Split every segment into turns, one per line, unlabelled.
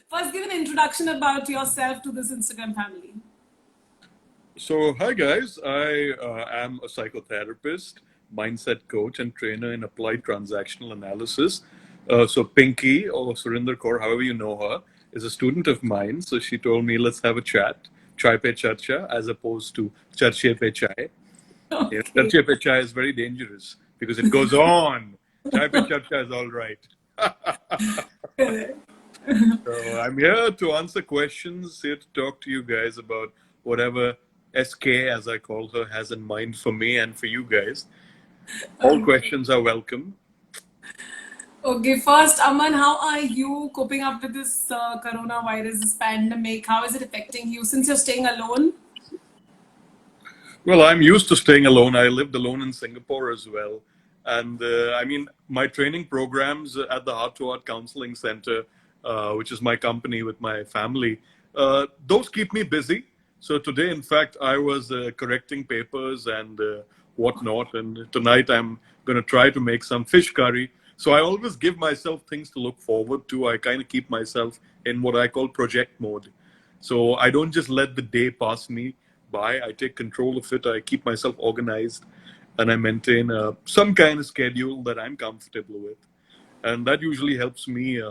First, give an introduction about yourself to this Instagram family.
So, hi guys, I am a psychotherapist, mindset coach, and trainer in applied transactional analysis. So, Pinky or Surinder Kaur, however you know her, is a student of mine. So, she told me, let's have a chat, chai pe charcha, as opposed to charche pe chai.
Okay.
Charche pe chai is very dangerous because it goes on. Chai pe charcha is all right.
Correct.
So I'm here to answer questions, here to talk to you guys about whatever SK, as I call her, has in mind for me and for you guys. All questions are welcome.
Okay, first, Aman, how are you coping up with this coronavirus, this pandemic? How is it affecting you since you're staying alone?
Well, I'm used to staying alone. I lived alone in Singapore as well. And I mean, my training programs at the Heart Counselling Centre, which is my company with my family, those keep me busy. So today, in fact, I was correcting papers and whatnot. And tonight, I'm going to try to make some fish curry. So I always give myself things to look forward to. I kind of keep myself in what I call project mode. So I don't just let the day pass me by. I take control of it. I keep myself organized, and I maintain some kind of schedule that I'm comfortable with, and that usually helps me,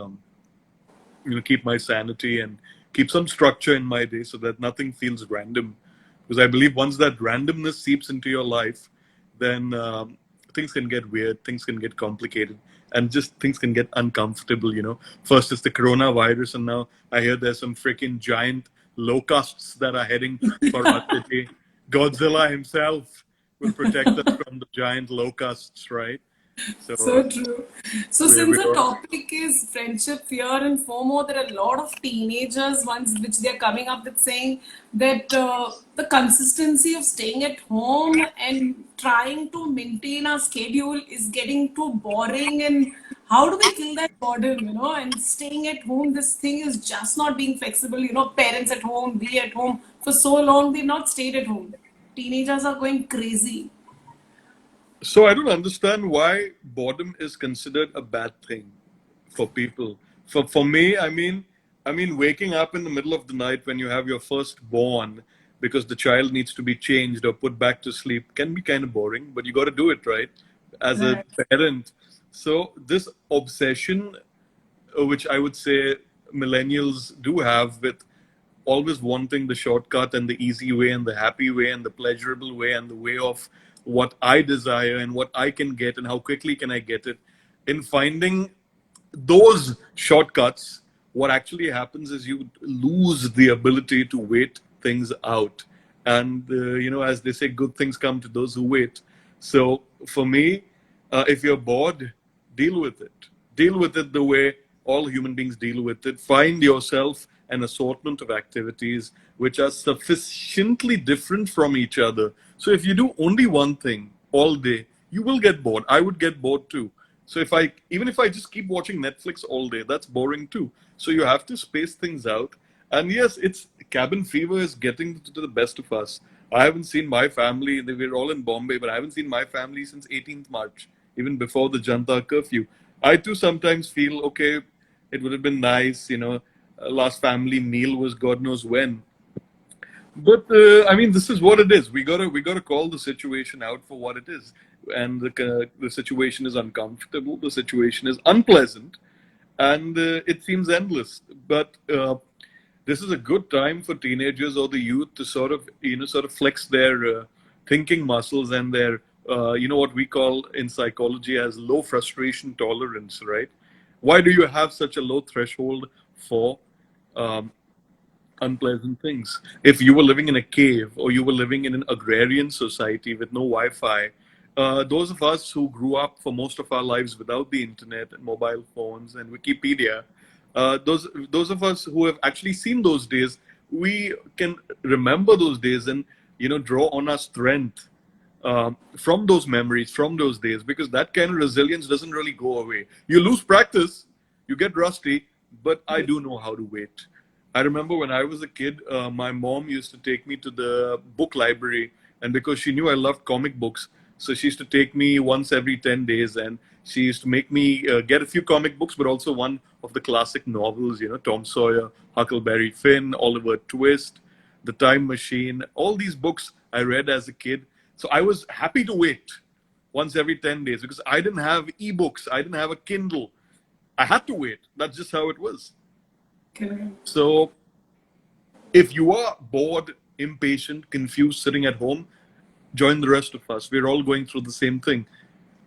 keep my sanity and keep some structure in my day, so that nothing feels random. Because I believe once that randomness seeps into your life, then things can get weird, things can get complicated, and just things can get uncomfortable. First it's the coronavirus, and now I hear there's some freaking giant locusts that are heading for our city. Godzilla himself will protect us from the giant locusts, right? So
So true. So
we
since
we
the
all
topic is friendship, fear, and FOMO, there are a lot of teenagers ones which they're coming up with saying that the consistency of staying at home and trying to maintain our schedule is getting too boring. And how do we kill that boredom, And staying at home, this thing is just not being flexible. Parents at home, we at home for so long, they've not stayed at home. Teenagers are going crazy.
So I don't understand why boredom is considered a bad thing for people. For me, I mean, waking up in the middle of the night when you have your firstborn because the child needs to be changed or put back to sleep can be kind of boring, but you got to do it, right? As a
Right.
parent. So this obsession, which I would say millennials do have with always wanting the shortcut and the easy way and the happy way and the pleasurable way and the way of what I desire and what I can get and how quickly can I get it. In finding those shortcuts, what actually happens is you lose the ability to wait things out. And, as they say, good things come to those who wait. So for me, if you're bored, deal with it. Deal with it the way all human beings deal with it. Find yourself an assortment of activities which are sufficiently different from each other. So if you do only one thing all day, you will get bored. I would get bored too. So even if I just keep watching Netflix all day, that's boring too. So you have to space things out. And yes, it's cabin fever is getting to the best of us. I haven't seen my family. We're all in Bombay, but I haven't seen my family since 18th March, even before the Janta curfew. I too sometimes feel, okay, it would have been nice, last family meal was God knows when. But I mean, this is what it is. We gotta call the situation out for what it is, and the situation is uncomfortable. The situation is unpleasant, and it seems endless. But this is a good time for teenagers or the youth to sort of flex their thinking muscles and their what we call in psychology as low frustration tolerance, right? Why do you have such a low threshold for um, unpleasant things? If you were living in a cave or you were living in an agrarian society with no Wi-Fi, those of us who grew up for most of our lives without the internet and mobile phones and Wikipedia, those of us who have actually seen those days, we can remember those days and draw on our strength from those memories, from those days, because that kind of resilience doesn't really go away. You lose practice, you get rusty, but I do know how to wait. I remember when I was a kid, my mom used to take me to the book library, and because she knew I loved comic books, So she used to take me once every 10 days, and she used to make me get a few comic books, but also one of the classic novels, Tom Sawyer, Huckleberry Finn, Oliver Twist, The Time Machine. All these books I read as a kid. So I was happy to wait once every 10 days because I didn't have ebooks. I didn't have a Kindle. I had to wait. That's just how it was.
Correct.
So if you are bored, impatient, confused, sitting at home, join the rest of us. We're all going through the same thing.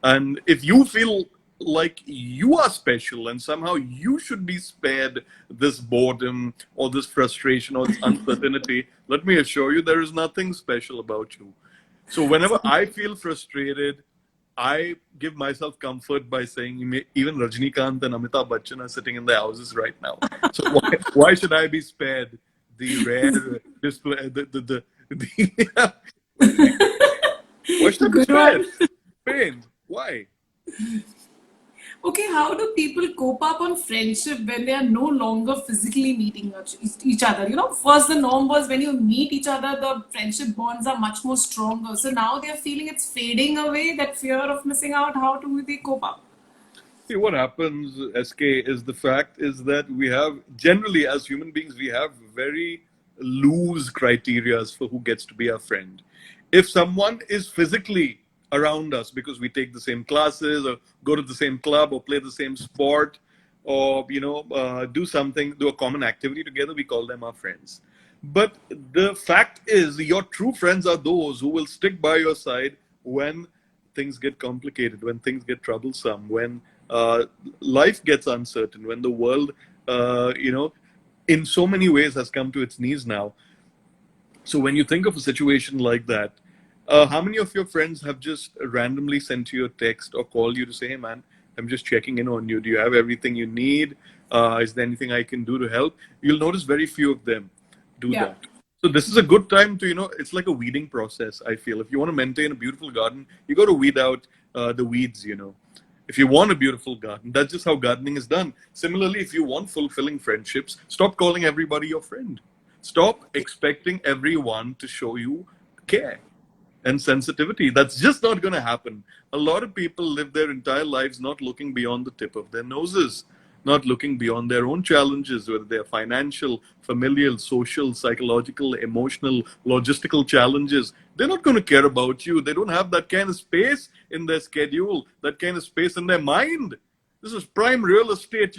And if you feel like you are special and somehow you should be spared this boredom or this frustration or this uncertainty, let me assure you there is nothing special about you. So whenever I feel frustrated, I give myself comfort by saying even Rajnikant and Amitabh Bachchan are sitting in their houses right now. So why should I be spared the rare display, the why should I be
Good
spared?
one.
Pain. Why?
Okay, how do people cope up on friendship when they are no longer physically meeting each other? First the norm was when you meet each other, the friendship bonds are much more stronger. So now they are feeling it's fading away, that fear of missing out. How do they cope up?
See, what happens, SK, is the fact is that we have, generally as human beings, we have very loose criterias for who gets to be our friend. If someone is physically around us because we take the same classes or go to the same club or play the same sport or, do a common activity together, we call them our friends. But the fact is, your true friends are those who will stick by your side when things get complicated, when things get troublesome, when life gets uncertain, when the world, in so many ways has come to its knees now. So when you think of a situation like that, how many of your friends have just randomly sent you a text or called you to say, hey man, I'm just checking in on you. Do you have everything you need? Is there anything I can do to help? You'll notice very few of them do
Yeah.
that. So this is a good time to, it's like a weeding process, I feel. If you want to maintain a beautiful garden, you got to weed out the weeds, If you want a beautiful garden, that's just how gardening is done. Similarly, if you want fulfilling friendships, stop calling everybody your friend. Stop expecting everyone to show you care and sensitivity. That's just not going to happen. A lot of people live their entire lives not looking beyond the tip of their noses, not looking beyond their own challenges, whether they're financial, familial, social, psychological, emotional, logistical challenges. They're not going to care about you. They don't have that kind of space in their schedule, that kind of space in their mind. This is prime real estate,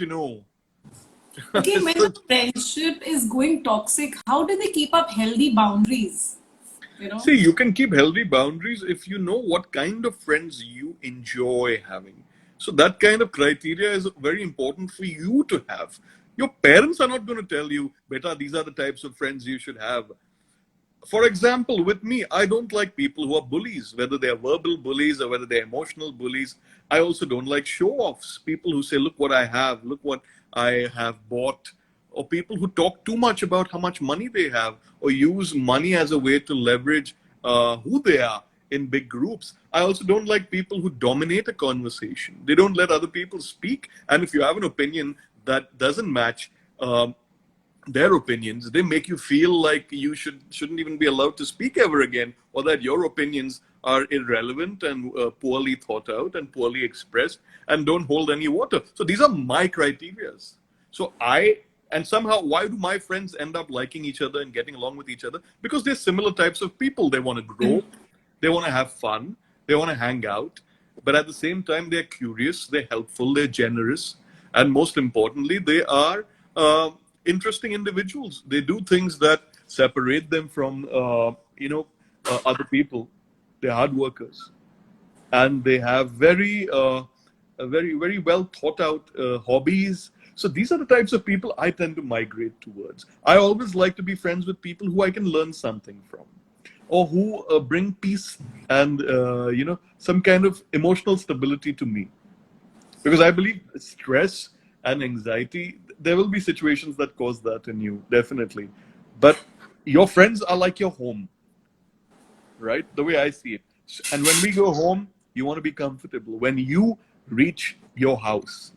Okay, when
So,
the friendship is going toxic, how do they keep up healthy boundaries?
see, you can keep healthy boundaries if you know what kind of friends you enjoy having. So that kind of criteria is very important for you to have. Your parents are not going to tell you, beta, these are the types of friends you should have. For example, with me, I don't like people who are bullies, whether they are verbal bullies or whether they're emotional bullies. I also don't like show-offs, people who say, look what I have, look what I have bought, or people who talk too much about how much money they have or use money as a way to leverage who they are in big groups. I also don't like people who dominate a conversation. They don't let other people speak. And if you have an opinion that doesn't match their opinions, they make you feel like you shouldn't even be allowed to speak ever again, or that your opinions are irrelevant and poorly thought out and poorly expressed and don't hold any water. So these are my criterias. So and somehow, why do my friends end up liking each other and getting along with each other? Because they're similar types of people. They want to grow, they want to have fun, they want to hang out, but at the same time, they're curious, they're helpful, they're generous, and most importantly, they are interesting individuals. They do things that separate them from, other people. They're hard workers, and they have very well thought out hobbies. So these are the types of people I tend to migrate towards. I always like to be friends with people who I can learn something from, or who bring peace and some kind of emotional stability to me. Because I believe stress and anxiety, there will be situations that cause that in you, definitely. But your friends are like your home, right? The way I see it. And when we go home, you want to be comfortable. When you reach your house,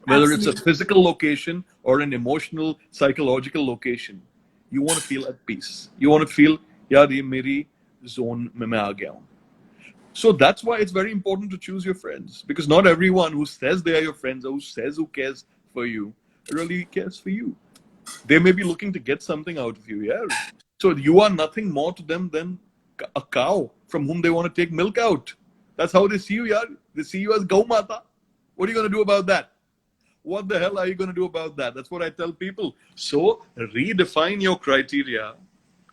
whether it's a
Absolutely.
physical location or an emotional, psychological location, you want to feel at peace. You want to feel, yaar, ye meri zone mein main aa gaya hoon. So that's why it's very important to choose your friends, because not everyone who says they are your friends or who cares for you really cares for you. They may be looking to get something out of you, yeah. So you are nothing more to them than a cow from whom they want to take milk out. That's how they see you, yeah. They see you as Gau Mata. What are you going to do about that? What the hell are you going to do about that? That's what I tell people. So redefine your criteria.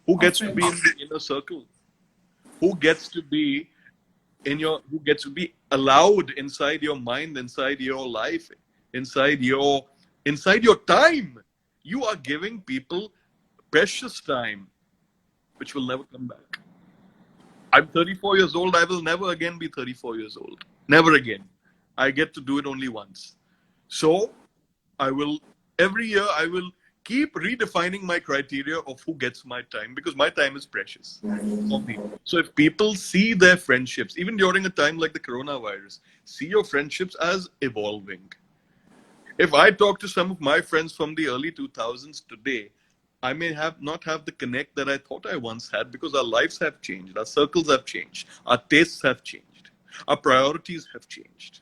Who
Of
gets to be in
friends.
the inner circle? Who gets to be who gets to be allowed inside your mind, inside your life, inside your time? You are giving people precious time which will never come back. I'm 34 years old. I will never again be 34 years old. Never again. I get to do it only once. So I will, every year, I will keep redefining my criteria of who gets my time, because my time is precious for me. So if people see their friendships, even during a time like the coronavirus, see your friendships as evolving. If I talk to some of my friends from the early 2000s today, I may have not have the connect that I thought I once had, because our lives have changed, our circles have changed, our tastes have changed, our priorities have changed.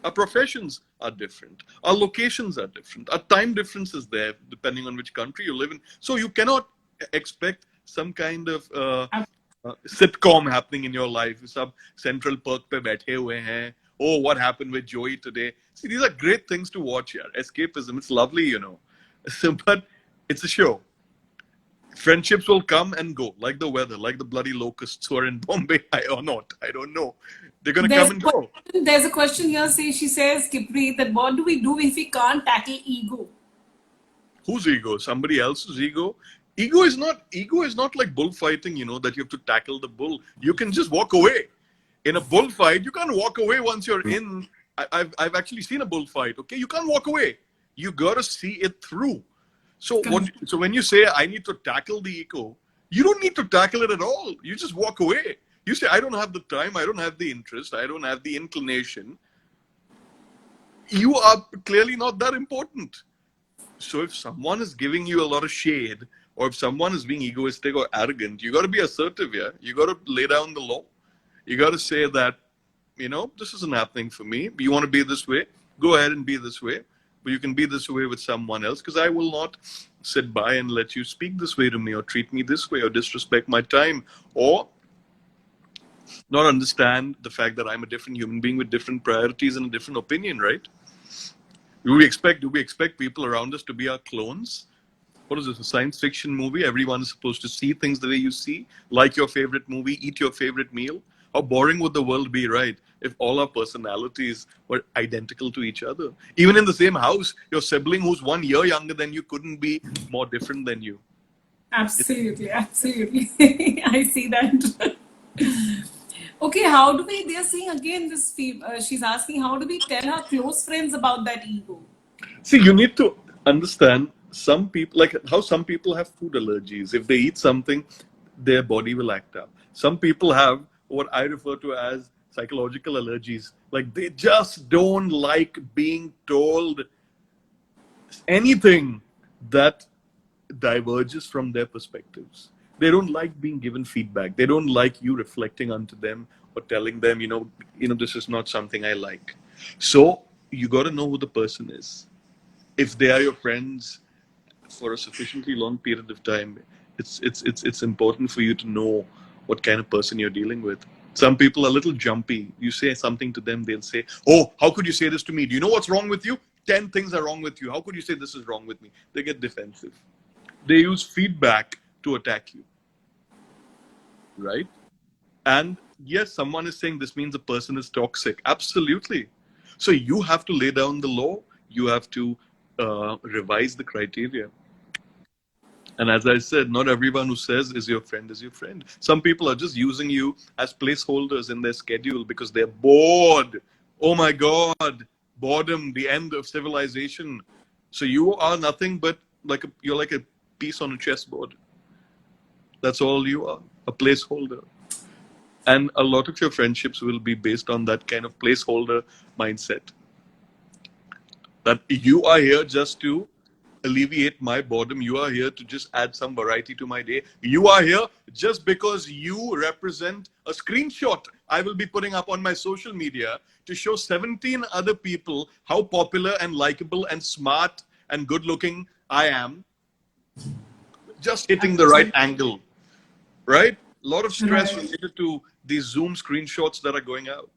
Our professions are different. Our locations are different. Our time difference is there depending on which country you live in. So you cannot expect some kind of sitcom happening in your life. Sab central perk pe baithe hue hain. Oh, what happened with Joey today? See, these are great things to watch here. Escapism, it's lovely, you know. So, but it's a show. Friendships will come and go, like the weather, like the bloody locusts who are in Bombay, or not. I don't know. They're going to come and go.
There's a question here. She says, Kipri, that what do we do if we can't tackle ego?
Whose ego? Somebody else's ego? Ego is not like bullfighting, you know, that you have to tackle the bull. You can just walk away. In a bullfight, you can't walk away once you're in. I've actually seen a bullfight. Okay, you can't walk away. You gotta see it through. So when you say I need to tackle the ego, you don't need to tackle it at all. You just walk away. You say I don't have the time, I don't have the interest, I don't have the inclination. You are clearly not that important. So if someone is giving you a lot of shade, or if someone is being egoistic or arrogant, you got to be assertive. Yeah, you got to lay down the law. You got to say that, you know, this isn't happening for me. You want to be this way, go ahead and be this way, but you can be this way with someone else, because I will not sit by and let you speak this way to me, or treat me this way, or disrespect my time, or not understand the fact that I'm a different human being with different priorities and a different opinion, right? Do we expect people around us to be our clones? What is this, a science fiction movie? Everyone is supposed to see things the way you see, like your favorite movie, eat your favorite meal. How boring would the world be, right, if all our personalities were identical to each other? Even in the same house, your sibling who's 1 year younger than you couldn't be more different than you.
Absolutely, absolutely. I see that. Okay, how do we? They're saying again. She's asking, how do we tell her close friends about that ego?
See, you need to understand some people, like how some people have food allergies. If they eat something, their body will act up. Some people have what I refer to as psychological allergies. Like they just don't like being told anything that diverges from their perspectives. They don't like being given feedback. They don't like you reflecting onto them or telling them, this is not something I like. So you got to know who the person is. If they are your friends for a sufficiently long period of time, it's important for you to know what kind of person you're dealing with. Some people are a little jumpy. You say something to them, they'll say, "Oh, how could you say this to me? Do you know what's wrong with you? 10 things are wrong with you. How could you say this is wrong with me?" They get defensive. They use feedback to attack you, right? And yes, someone is saying this means a person is toxic. Absolutely. So you have to lay down the law. You have to revise the criteria. And as I said, not everyone who says is your friend is your friend. Some people are just using you as placeholders in their schedule because they're bored. Oh my God, boredom, the end of civilization. So you are nothing but you're like a piece on a chessboard. That's all you are, a placeholder. And a lot of your friendships will be based on that kind of placeholder mindset. That you are here just to alleviate my boredom. You are here to just add some variety to my day. You are here just because you represent a screenshot I will be putting up on my social media to show 17 other people how popular and likable and smart and good looking I am. Just hitting the right angle, right? A lot of stress
Right.
related to these Zoom screenshots that are going out.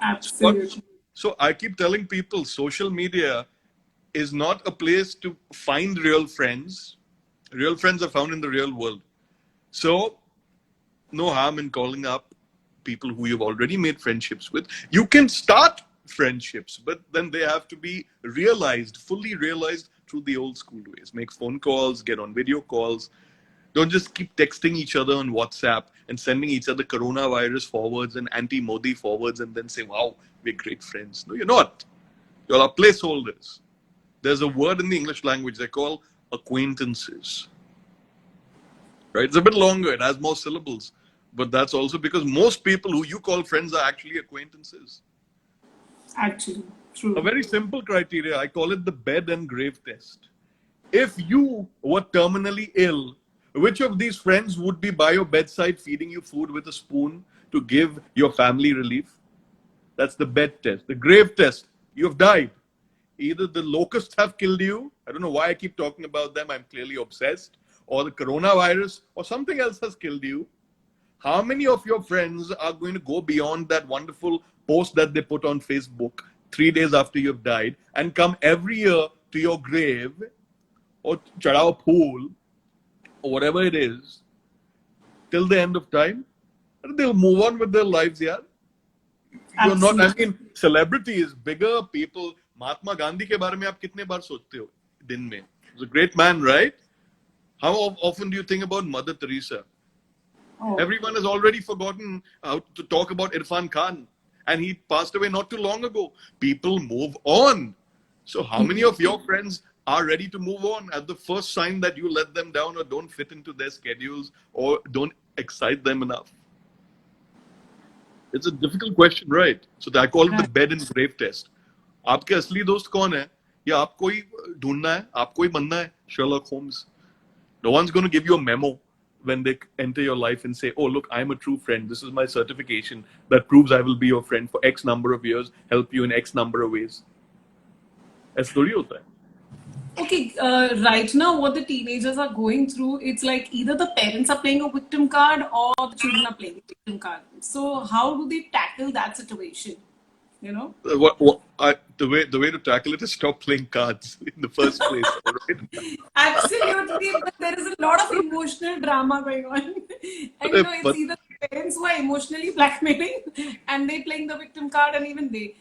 Absolutely.
So I keep telling people social media is not a place to find real friends. Real friends are found in the real world. So no harm in calling up people who you've already made friendships with. You can start friendships, but then they have to be realized, fully realized through the old school ways. Make phone calls, get on video calls. Don't just keep texting each other on WhatsApp and sending each other coronavirus forwards and anti-Modi forwards and then say, wow, we're great friends. No, you're not. You're our placeholders. There's a word in the English language they call acquaintances. Right? It's a bit longer. It has more syllables. But that's also because most people who you call friends are actually acquaintances.
Actually, true.
A very simple criteria. I call it the bed and grave test. If you were terminally ill, which of these friends would be by your bedside feeding you food with a spoon to give your family relief? That's the bed test. The grave test. You have died. Either the locusts have killed you. I don't know why I keep talking about them. I'm clearly obsessed. Or the coronavirus or something else has killed you. How many of your friends are going to go beyond that wonderful post that they put on Facebook 3 days after you've died and come every year to your grave or chadao pool or whatever it is till the end of time? And they'll move on with their lives, yeah. You're not, I mean, celebrity is bigger. People, Mahatma Gandhi ke baare mein aap kitne baar sochte ho din mein? He's a great man, right? How often do you think about Mother Teresa?
Oh.
Everyone has already forgotten how to talk about Irfan Khan. And he passed away not too long ago. People move on. So how many of your friends are ready to move on at the first sign that you let them down or don't fit into their schedules or don't excite them enough? It's a difficult question, right? So I call it the bed and grave test. आपके असली दोस्त कौन है? या आपको ही ढूंढना है? आपको ही बनना है? Sherlock Holmes. No one's going to give you a memo when they enter your life and say, oh, look, I'm a true friend. This is my certification that proves I will be your friend for X number of years, help you in X number of ways. ऐसा थोड़ी होता है.
Okay, right now, what the teenagers are going through, it's like either the parents are playing a victim card or the children are playing a victim card. So, how do they tackle that situation? You know?
The way to tackle it is stop playing cards in the first place. Right?
Absolutely, but there is a lot of emotional drama going on. And you know, it's either the parents who are emotionally blackmailing and they playing the victim card, and even they.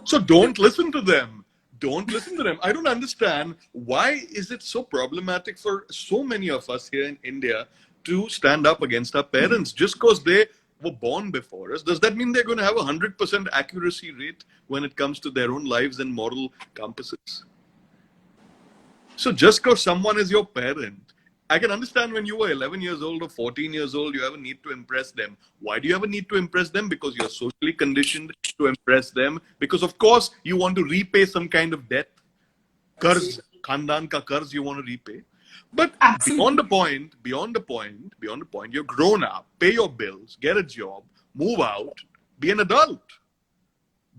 So don't listen to them. Don't listen to them. I don't understand why is it so problematic for so many of us here in India to stand up against our parents just because they were born before us. Does that mean they're going to have a 100% accuracy rate when it comes to their own lives and moral compasses? So just because someone is your parent, I can understand when you were 11 years old or 14 years old, you have a need to impress them. Why do you have a need to impress them? Because you're socially conditioned to impress them. Because of course, you want to repay some kind of debt. Karz, khandan ka karz you want to repay. But beyond the point, you're grown up, pay your bills, get a job, move out, be an adult.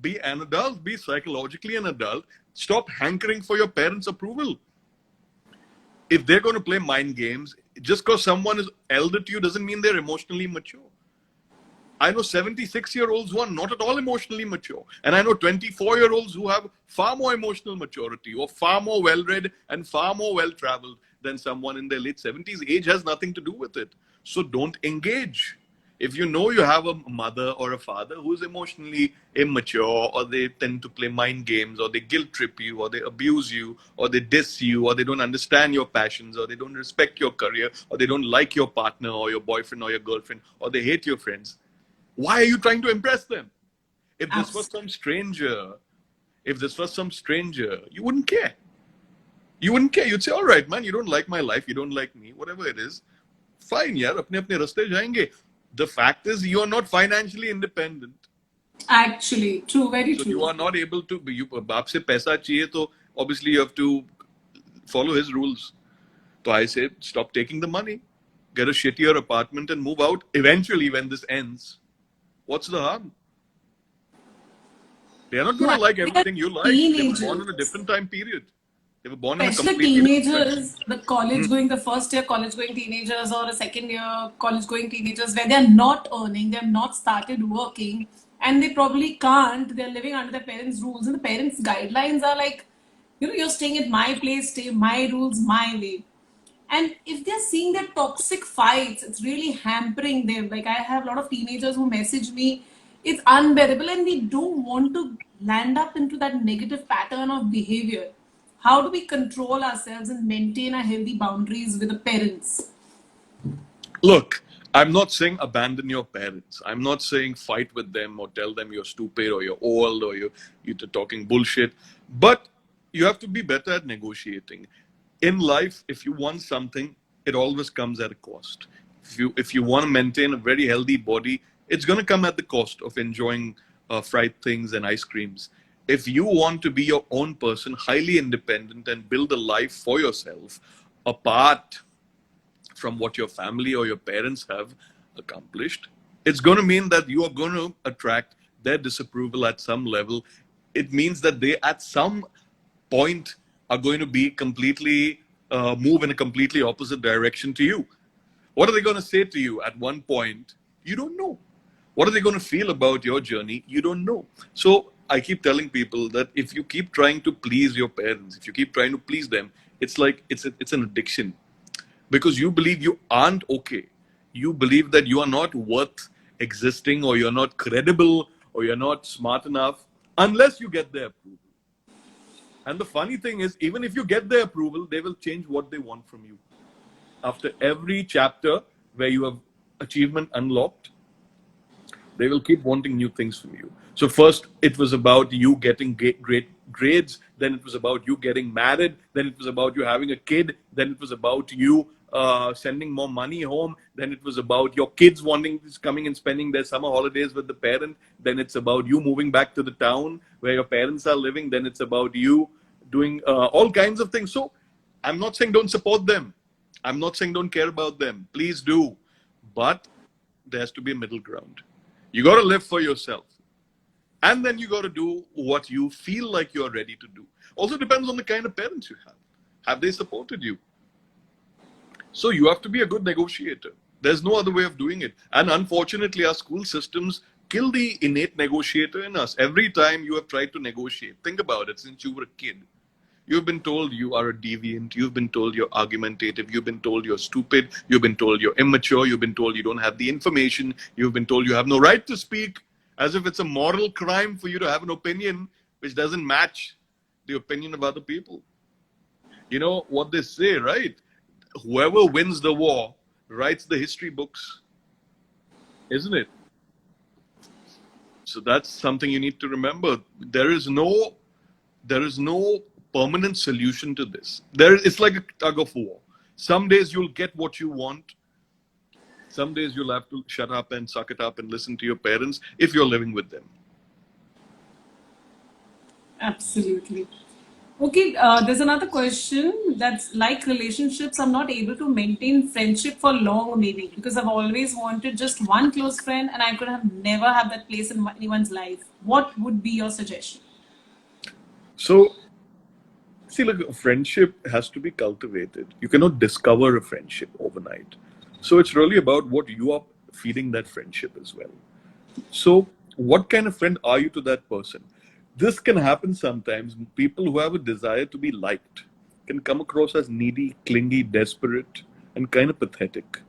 Be an adult, be psychologically an adult. Stop hankering for your parents' approval. If they're going to play mind games, just because someone is elder to you doesn't mean they're emotionally mature. I know 76-year-olds who are not at all emotionally mature. And I know 24-year-olds who have far more emotional maturity or far more well-read and far more well-traveled than someone in their late 70s. Age has nothing to do with it. So don't engage. If you know you have a mother or a father who's emotionally immature, or they tend to play mind games, or they guilt trip you, or they abuse you, or they diss you, or they don't understand your passions, or they don't respect your career, or they don't like your partner or your boyfriend or your girlfriend, or they hate your friends, why are you trying to impress them? If this was some stranger, you wouldn't care. You wouldn't care. You'd say, all right, man, you don't like my life, you don't like me, whatever it is. Fine, yaar, apne raste jayenge. The fact is, you are not financially independent.
Actually, true, very true.
So you are not able to. Baap se paisa chahiye, to obviously you have to follow his rules. So I say, stop taking the money, get a shittier apartment and move out. Eventually, when this ends, what's the harm? They're not going
Yeah,
to like
they are
everything you like. They were born in a
teenagers.
different time period. They were born in a
Especially
completely different time.
teenagers, the college going, the first year college going teenagers or a second year college going teenagers where they're not earning, they've not started working, and they probably can't. They're living under their parents' rules, and the parents' guidelines are like, you're staying at my place, stay my rules, my way. And if they're seeing their toxic fights, it's really hampering them. Like I have a lot of teenagers who message me, it's unbearable, and we don't want to land up into that negative pattern of behavior. How do we control ourselves and maintain our healthy boundaries with the parents?
Look, I'm not saying abandon your parents. I'm not saying fight with them or tell them you're stupid or you're old or you're talking bullshit. But you have to be better at negotiating. In life, if you want something, it always comes at a cost. If you want to maintain a very healthy body, it's going to come at the cost of enjoying fried things and ice creams. If you want to be your own person, highly independent, and build a life for yourself, apart from what your family or your parents have accomplished, it's going to mean that you are going to attract their disapproval at some level. It means that they, at some point, are going to be completely move in a completely opposite direction to you. What are they going to say to you at one point? You don't know. What are they going to feel about your journey? You don't know. So I keep telling people that if you keep trying to please your parents, if you keep trying to please them, it's like it's an addiction, because you believe you aren't okay. You believe that you are not worth existing, or you're not credible, or you're not smart enough unless you get their approval. And the funny thing is, even if you get their approval, they will change what they want from you. After every chapter where you have achievement unlocked, they will keep wanting new things from you. So first it was about you getting great grades, then it was about you getting married, then it was about you having a kid, then it was about you sending more money home, then it was about your kids wanting coming and spending their summer holidays with the parent, then it's about you moving back to the town where your parents are living, then it's about you doing all kinds of things. So I'm not saying don't support them, I'm not saying don't care about them, please do, but there has to be a middle ground. You got to live for yourself. And then you got to do what you feel like you're ready to do. Also depends on the kind of parents you have. Have they supported you? So you have to be a good negotiator. There's no other way of doing it. And unfortunately, our school systems kill the innate negotiator in us. Every time you have tried to negotiate, think about it, since you were a kid. You've been told you are a deviant. You've been told you're argumentative. You've been told you're stupid. You've been told you're immature. You've been told you don't have the information. You've been told you have no right to speak, as if it's a moral crime for you to have an opinion which doesn't match the opinion of other people. You know what they say, right? Whoever wins the war writes the history books, isn't it? So that's something you need to remember. There is no permanent solution to this. It's like a tug of war. Some days you'll get what you want. Some days you'll have to shut up and suck it up and listen to your parents if you're living with them.
Absolutely. Okay, there's another question that's like relationships. I'm not able to maintain friendship for long, maybe because I've always wanted just one close friend and I could have never have that place in anyone's life. What would be your suggestion?
So, see, look, a friendship has to be cultivated. You cannot discover a friendship overnight. So it's really about what you are feeding that friendship as well. So, what kind of friend are you to that person? This can happen sometimes. People who have a desire to be liked can come across as needy, clingy, desperate, and kind of pathetic.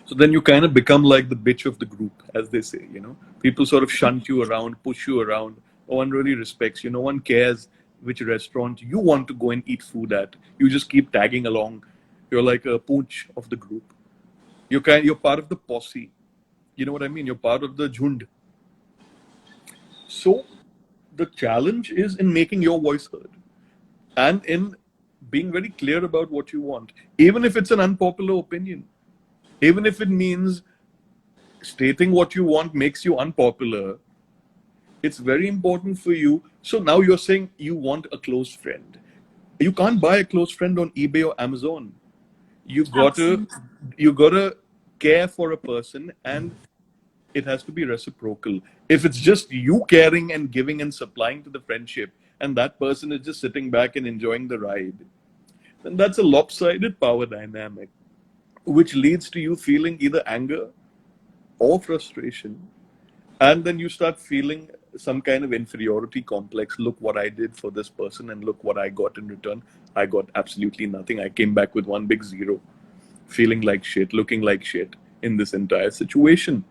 So then you kind of become like the bitch of the group, as they say, you know. People sort of shunt you around, push you around. No one really respects you. No one cares which restaurant you want to go and eat food at. You just keep tagging along. You're like a pooch of the group. You're part of the posse. You know what I mean? You're part of the jhund. So the challenge is in making your voice heard and in being very clear about what you want, even if it's an unpopular opinion, even if it means stating what you want makes you unpopular. It's very important for you. So now you're saying you want a close friend. You can't buy a close friend on eBay or Amazon. You gotta
Absolutely.
you gotta care for a person, and it has to be reciprocal. If it's just you caring and giving and supplying to the friendship, and that person is just sitting back and enjoying the ride, then that's a lopsided power dynamic, which leads to you feeling either anger or frustration. And then you start feeling some kind of inferiority complex. Look what I did for this person, and look what I got in return. I got absolutely nothing. I came back with one big zero, feeling like shit, looking like shit in this entire situation.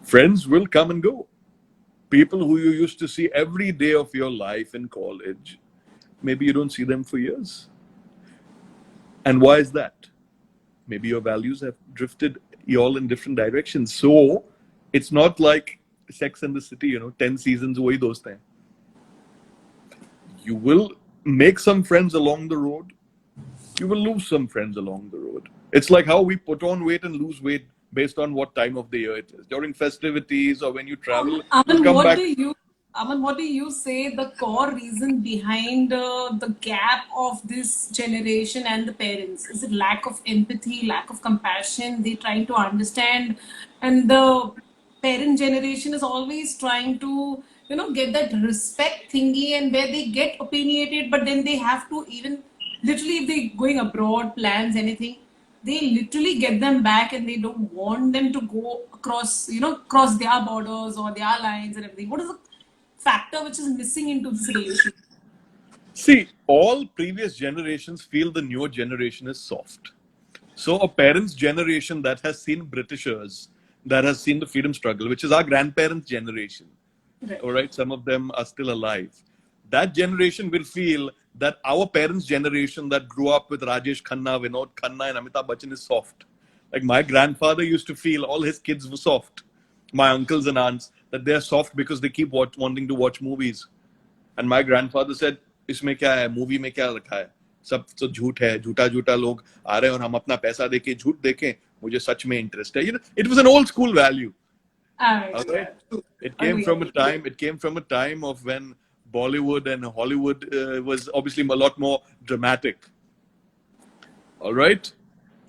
Friends will come and go. People who you used to see every day of your life in college, maybe you don't see them for years. And why is that? Maybe your values have drifted you all in different directions. So it's not like Sex and the City, 10 seasons away those times. You will make some friends along the road. You will lose some friends along the road. It's like how we put on weight and lose weight based on what time of the year it is. During festivities or when you travel, you'll
Aman,
come
what
back.
do you, Aman, what do you say the core reason behind the gap of this generation and the parents? Is it lack of empathy, lack of compassion? They trying to understand, and the parent generation is always trying to, get that respect thingy, and where they get opinionated, but then they have to even literally if they going abroad, plans anything, they literally get them back and they don't want them to go across, cross their borders or their lines and everything. What is the factor which is missing into this relationship?
See, all previous generations feel the newer generation is soft. So a parent's generation that has seen Britishers, that has seen the freedom struggle, which is our grandparents' generation,
Right.
all right, some of them are still alive. That generation will feel that our parents' generation that grew up with Rajesh Khanna, Vinod Khanna, and Amitabh Bachchan is soft. Like my grandfather used to feel all his kids were soft. My uncles and aunts, that they're soft because they keep wanting to watch movies. And my grandfather said, इसमें क्या है movie में क्या रखा है सब तो झूठ है झूठा झूठा लोग आ रहे हैं और हम अपना पैसा देके झूठ देखें मुझे सच में इंटरेस्ट है it was an old school value.
All right.
All right.
Yeah. True.
It came
Agree.
from a time. It came from a time of when Bollywood and Hollywood was obviously a lot more dramatic. All right.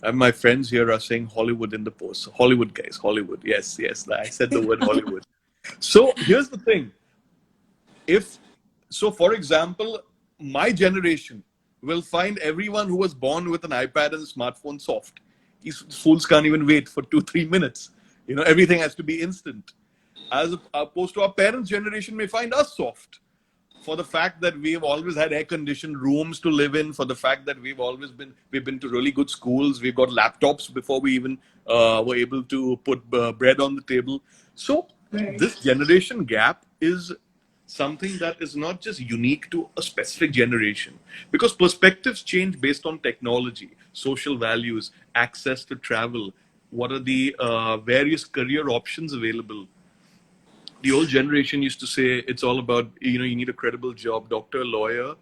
And my friends here are saying Hollywood in the post. Hollywood, guys. Hollywood. Yes, yes. I said the word Hollywood. So here's the thing. If so, for example, my generation will find everyone who was born with an iPad and a smartphone soft. These fools can't even wait for 2-3 minutes. Everything has to be instant. As opposed to our parents' generation may find us soft for the fact that we've always had air-conditioned rooms to live in, for the fact that we've been to really good schools, we've got laptops before we even were able to put bread on the table. So
Right.
this generation gap is something that is not just unique to a specific generation, because perspectives change based on technology, social values, access to travel, what are the various career options available. The old generation used to say it's all about, you need a credible job, doctor, lawyer,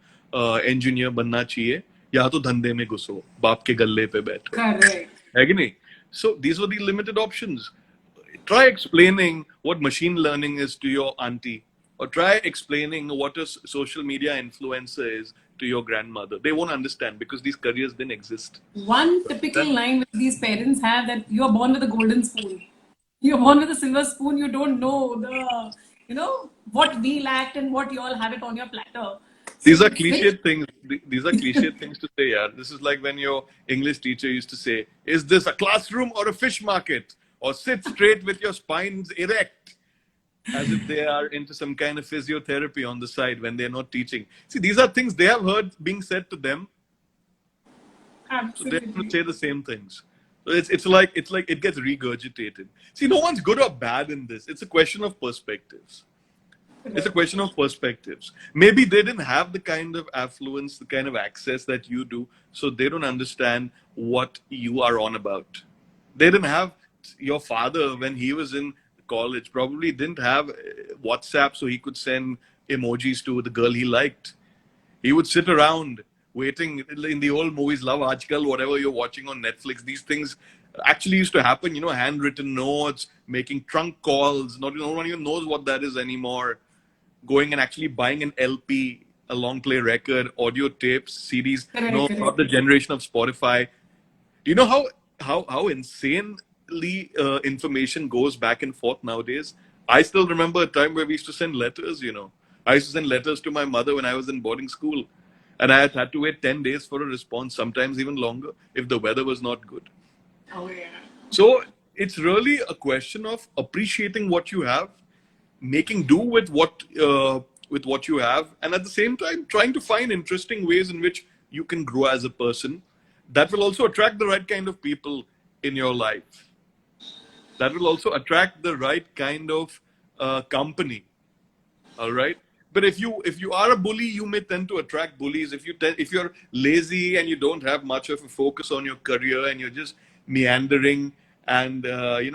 engineer बनना चाहिए, या तो धंधे में घुसो, बाप के गल्ले पे बैठो,
Correct.
है कि नहीं? So these were the limited options. Try explaining what machine learning is to your auntie, or try explaining what a social media influencer is to your grandmother. They won't understand because these careers didn't exist.
One typical
Then
line which these parents have, that you are born with a golden spoon. You're born with a silver spoon. You don't know what we lacked and what you all have it on your platter.
these
So
are
it's very
cliched things. These are cliched things to say. Yeah, this is like when your English teacher used to say, "Is this a classroom or a fish market?" Or sit straight with your spines erect, as if they are into some kind of physiotherapy on the side when they're not teaching. See, these are things they have heard being said to them, so they're going to
absolutely
say the same things. So it's like it gets regurgitated. See, no one's good or bad in this. It's a question of perspectives. It's a
right.
question of perspectives. Maybe they didn't have the kind of affluence, the kind of access that you do, so they don't understand what you are on about. They didn't have your father when he was in college, probably didn't have WhatsApp so he could send emojis to the girl he liked. He would sit around waiting in the old movies, Love Aajkal, whatever you're watching on Netflix. These things actually used to happen, handwritten notes, making trunk calls. No one even knows what that is anymore. Going and actually buying an LP. a long play record, audio tapes, CDs. No,
Correct,
not the
correct.
generation of Spotify. You know how insanely information goes back and forth nowadays. I still remember a time where we used to send letters. I used to send letters to my mother when I was in boarding school, and I had to wait 10 days for a response, sometimes even longer if the weather was not good.
Oh yeah.
So it's really a question of appreciating what you have, making do with what you have, and at the same time trying to find interesting ways in which you can grow as a person. That will also attract the right kind of people in your life. That will also attract the right kind of company. All right. But if you are a bully, you may tend to attract bullies. If you're lazy and you don't have much of a focus on your career and you're just meandering and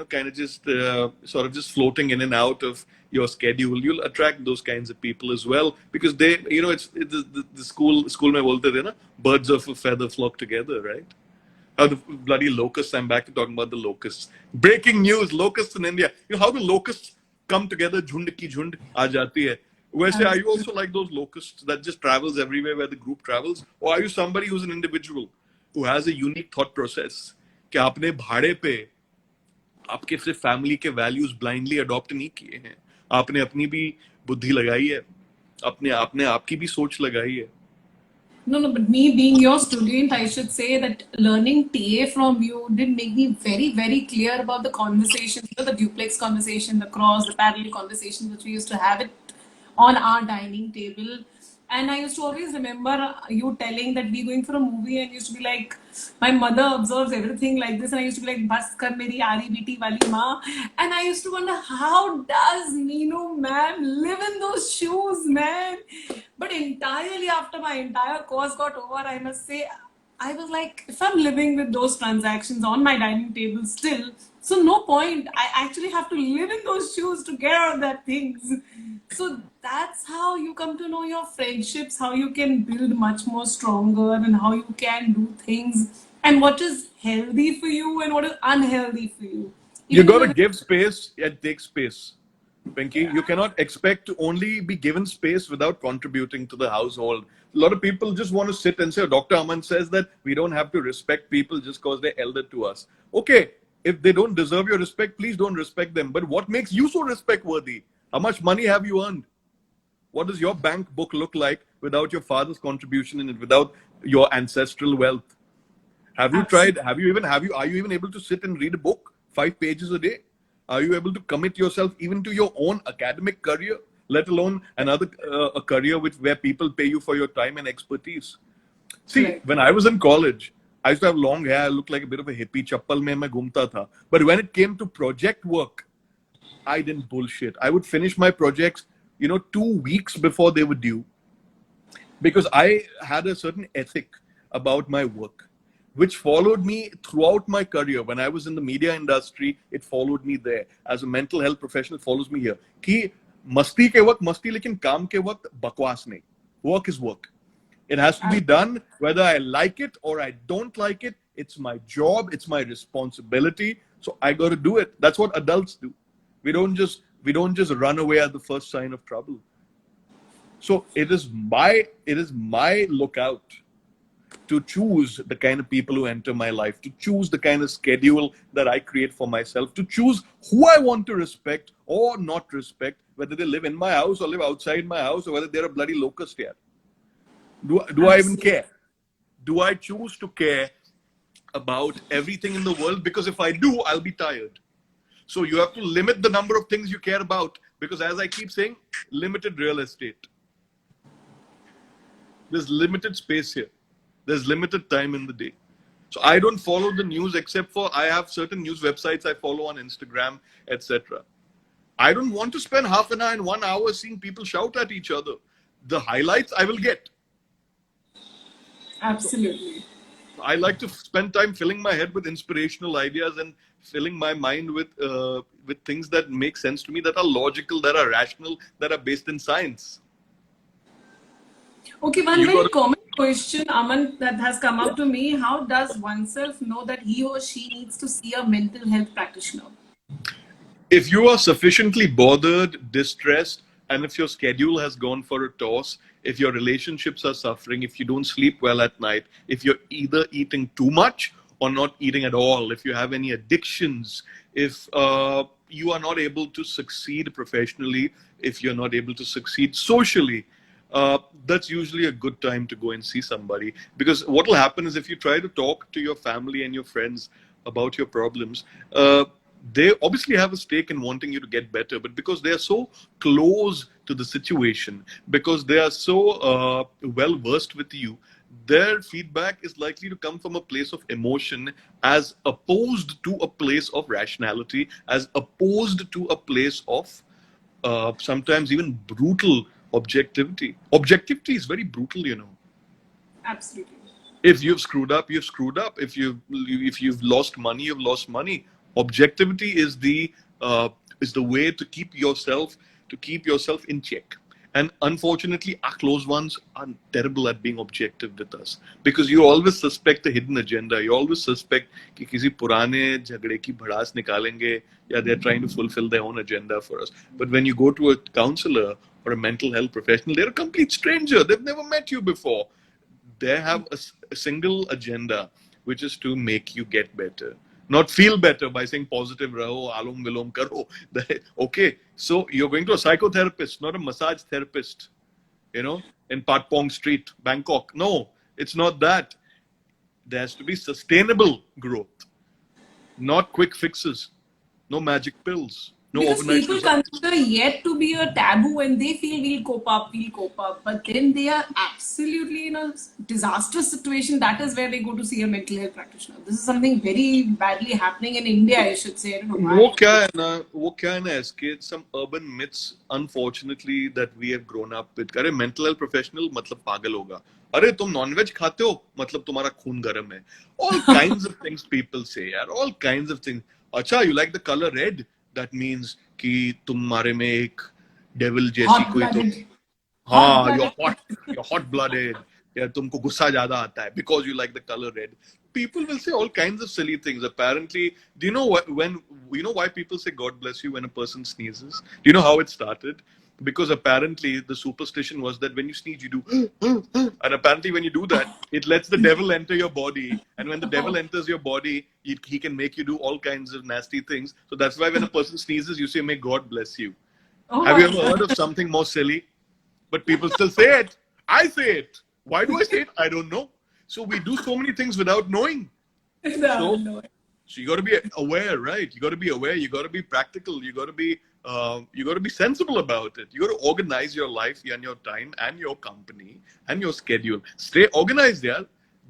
kind of just sort of just floating in and out of your schedule, you'll attract those kinds of people as well, because it's the school mein bolte the na, birds of a feather flock together, right? The bloody locusts. I'm back to talking about the locusts. Breaking news: locusts in India. You know how the locusts come together? Jhund ki jhund aa jati hai. Where are you also like those locusts that just travels everywhere where the group travels, or are you somebody who's an individual who has a unique thought process? कि आपने भाड़े पे आपके सिर्फ family के values blindly adopt नहीं किए हैं, आपने अपनी भी बुद्धि लगाई है, अपने आपने आपकी भी सोच लगाई है.
No, no, but me being your student, I should say that learning TA from you did make me very, very clear about the conversations, the duplex conversation, the cross, the parallel conversations which we used to have it on our dining table. And I used to always remember you telling that we going for a movie, and used to be like, my mother observes everything like this, and I used to be like, bas kar meri aari biti wali maa. And I used to wonder, how does Nino ma'am live in those shoes, man? But entirely after my entire course got over, I must say, I was like, if I'm living with those transactions on my dining table still, so no point. I actually have to live in those shoes to get out of that things. So that's how you come to know your friendships, how you can build much more stronger, and how you can do things, and what is healthy for you and what is unhealthy for you.
You
Even
got to
though
give space and take space. Pinky, you cannot expect to only be given space without contributing to the household. A lot of people just want to sit and say, Dr. Aman says that we don't have to respect people just because they're elder to us. Okay, if they don't deserve your respect, please don't respect them. But what makes you so respect worthy? How much money have you earned? What does your bank book look like without your father's contribution in it, without your ancestral wealth? Have you tried?
absolutely.
Are you even able to sit and read a book 5 pages a day? Are you able to commit yourself even to your own academic career, let alone another a career where people pay you for your time and expertise? See,
Correct.
when I was in college, I used to have long hair. I looked like a bit of a hippie. Chappal mein main ghumta tha. But when it came to project work, I didn't bullshit. I would finish my projects, 2 weeks before they were due, because I had a certain ethic about my work, which followed me throughout my career. When I was in the media industry, it followed me there. As a mental health professional, it follows me here. कि मस्ती के वक्त मस्ती, लेकिन काम के वक्त बकवास नहीं. Work is work. It has to be done whether I like it or I don't like it. It's my job. It's my responsibility. So I got to do it. That's what adults do. We don't just run away at the first sign of trouble. So it is my lookout to choose the kind of people who enter my life, to choose the kind of schedule that I create for myself, to choose who I want to respect or not respect, whether they live in my house or live outside my house, or whether they're a bloody locust here. Do I even
Absolutely.
care? Do I choose to care about everything in the world? Because if I do, I'll be tired. So you have to limit the number of things you care about, because as I keep saying, limited real estate. There's limited space here. There's limited time in the day. So I don't follow the news, except for I have certain news websites I follow on Instagram, etc. I don't want to spend half an hour and 1 hour seeing people shout at each other. The highlights I will get. So
Absolutely.
I like to spend time filling my head with inspirational ideas and filling my mind with things that make sense to me, that are logical, that are rational, that are based in science.
Okay,
So
one
you got
very
to,
common question, Aman, that has come up to me. How does oneself know that he or she needs to see a mental health practitioner?
if you are sufficiently bothered, distressed, and if your schedule has gone for a toss, if your relationships are suffering, if you don't sleep well at night, if you're either eating too much or not eating at all, if you have any addictions, if you are not able to succeed professionally, if you're not able to succeed socially, that's usually a good time to go and see somebody. Because what will happen is, if you try to talk to your family and your friends about your problems, they obviously have a stake in wanting you to get better, but because they are so close to the situation, because they are so well versed with you, their feedback is likely to come from a place of emotion as opposed to a place of rationality, as opposed to a place of sometimes even brutal objectivity. Objectivity is very brutal, you know.
Absolutely.
If you've screwed up, you've screwed up. If you've lost money, you've lost money. Objectivity is the way to keep yourself in check. And unfortunately, our close ones are terrible at being objective with us, because you always suspect a hidden agenda. You always suspect कि किसी पुराने झगड़े की भड़ास निकालेंगे, या they're trying to fulfill their own agenda for us. But when you go to a counselor or a mental health professional, they're a complete stranger. They've never met you before. They have a single agenda, which is to make you get better. Not feel better by saying positive raho, alom vilom karo. Okay, so you're going to a psychotherapist, not a massage therapist, in Patpong Street, Bangkok. No, it's not that. There has to be sustainable growth, not quick fixes, no magic pills, no
Because
overnight
people
results.
consider yet to be a taboo and they feel we'll cope up. But then they are absolutely in a disastrous situation. That is where they go to see a mental health practitioner. This is something very badly happening in India, I should say. I don't know why.
वो क्या है ना इसके some urban myths unfortunately that we have grown up with. अरे mental health professional मतलब पागल होगा. अरे तुम नॉनवेज खाते हो मतलब तुम्हारा खून गर्म है. All kinds of things people say, यार. All kinds of things. अच्छा, you like the color red? That means कि तुम्हारे में एक devil जैसी
Hot
कोई तो
blooded. Hot
हाँ,
blooded.
you're hot blooded. या तुमको गुस्सा ज्यादा आता है because you like the color red. People will say all kinds of silly things. Apparently, do you know why people say God bless you when a person sneezes? Do you know how it started? Because apparently the superstition was that when you sneeze, you do, and apparently when you do that, it lets the devil enter your body. And when the devil enters your body, he can make you do all kinds of nasty things. So that's why when a person sneezes, you say, "May God bless you."
Oh
Have
my
you ever heard of
God.
something more silly? But people still say it. I say it. Why do I say it? I don't know. So we do so many things without knowing.
No,
So,
no.
so you got to be aware, right? You got to be aware. You got to be practical. You got to be sensible about it. You got to organize your life and your time and your company and your schedule. Stay organized, yeah.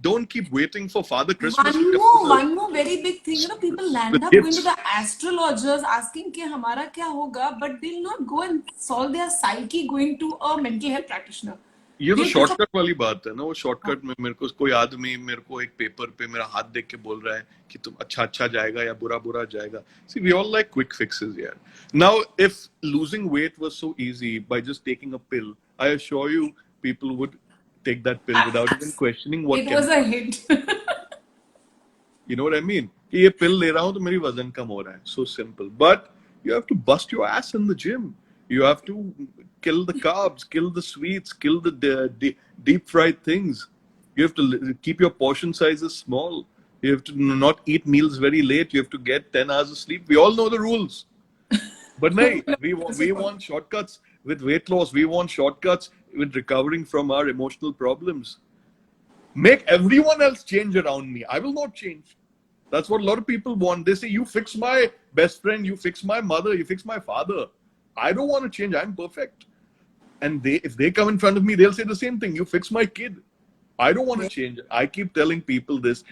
Don't keep waiting for Father Christmas to come
One more very big thing. People land
with
up going to
gifts.
the astrologers asking कि हमारा क्या होगा, but they'll not go and solve their psyche going to a mental health practitioner.
ये तो
They'll prefer.
Shortcut वाली बात है ना. वो शॉर्टकट में मेरे को कोई आदमी मेरे को एक पेपर पे मेरा हाथ देख के बोल रहा है कि तुम अच्छा जाएगा या बुरा जाएगा. See, we all like quick fixes, yeah. Now, if losing weight was so easy by just taking a pill, I assure you people would take that pill without even questioning what
It was a
chemical.
hit.
You know what I mean? कि ये pill ले रहा हूँ तो मेरी वजन कम हो रहा है. So simple. But you have to bust your ass in the gym. You have to kill the carbs, kill the sweets, kill the deep fried things. You have to keep your portion sizes small. You have to not eat meals very late. You have to get 10 hours of sleep. We all know the rules. But no, we want shortcuts with weight loss. We want shortcuts with recovering from our emotional problems. Make everyone else change around me. I will not change. That's what a lot of people want. They say, you fix my best friend, you fix my mother, you fix my father. I don't want to change. I'm perfect. And if they come in front of me, they'll say the same thing. You fix my kid. I don't want to change. I keep telling people this.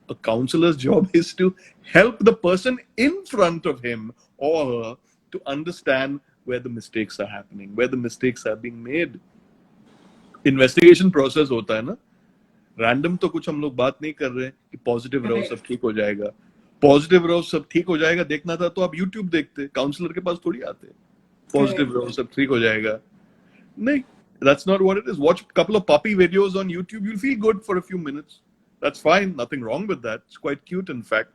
A counselor's job is to help the person in front of him or her to understand where the mistakes are happening, where the mistakes are being made. Investigation process होता है ना. Random तो कुछ हम लोग बात नहीं कर रहे कि पॉजिटिव रहो सब ठीक हो जाएगा. पॉजिटिव रहो सब ठीक हो जाएगा देखना था तो आप यूट्यूब देखते. काउंसलर के पास थोड़ी आते. पॉजिटिव रहो सब ठीक हो जाएगा. नहीं, that's not what it is. Watch a couple of puppy videos on YouTube. You'll feel good for a few minutes. That's fine. Nothing wrong with that. It's quite cute, in fact.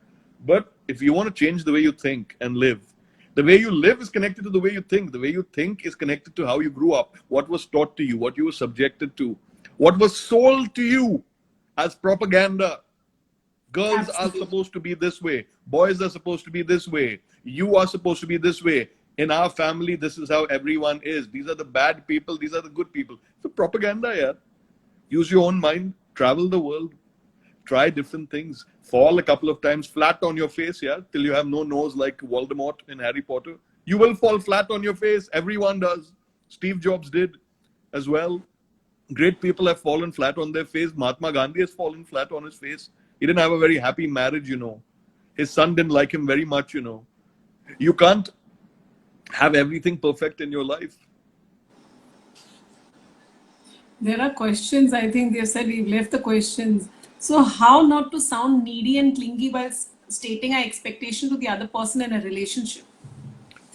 But if you want to change the way you think and live, The way you live is connected to the way you think. The way you think is connected to how you grew up, what was taught to you, what you were subjected to, what was sold to you as propaganda. Girls are
Absolutely.
supposed to be this way. Boys are supposed to be this way. You are supposed to be this way. In our family, this is how everyone is. These are the bad people. These are the good people. So propaganda, yeah. Use your own mind. Travel the world. Try different things. Fall a couple of times flat on your face, yeah, till you have no nose like Voldemort in Harry Potter. You will fall flat on your face. Everyone does. Steve Jobs did as well. Great people have fallen flat on their face. Mahatma Gandhi has fallen flat on his face. He didn't have a very happy marriage, you know. His son didn't like him very much, you know. You can't have everything perfect in your life.
There are questions. I think they said we've left the questions. So, how not to sound needy and clingy while stating our expectation to the other person in a relationship?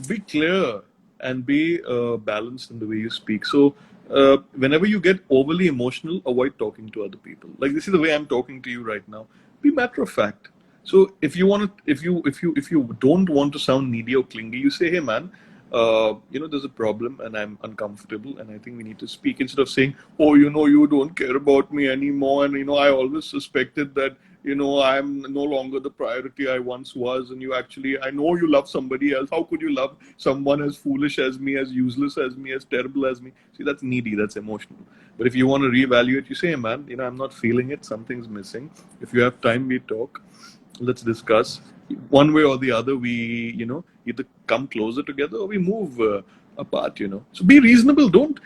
Be clear and be balanced in the way you speak. So, whenever you get overly emotional, avoid talking to other people. Like this is the way I'm talking to you right now. Be matter of fact. So, if you want to, if you don't want to sound needy or clingy, you say, "Hey, man, there's a problem and I'm uncomfortable and I think we need to speak," instead of saying, "Oh, you don't care about me anymore, and I always suspected that I'm no longer the priority I once was, and I know you love somebody else. How could you love someone as foolish as me, as useless as me, as terrible as me?" See, that's needy, that's emotional. But if you want to reevaluate, you say, "Hey, man, I'm not feeling it, something's missing. If you have time, we talk. Let's discuss. One way or the other, we either come closer together or we move apart. So be reasonable. Don't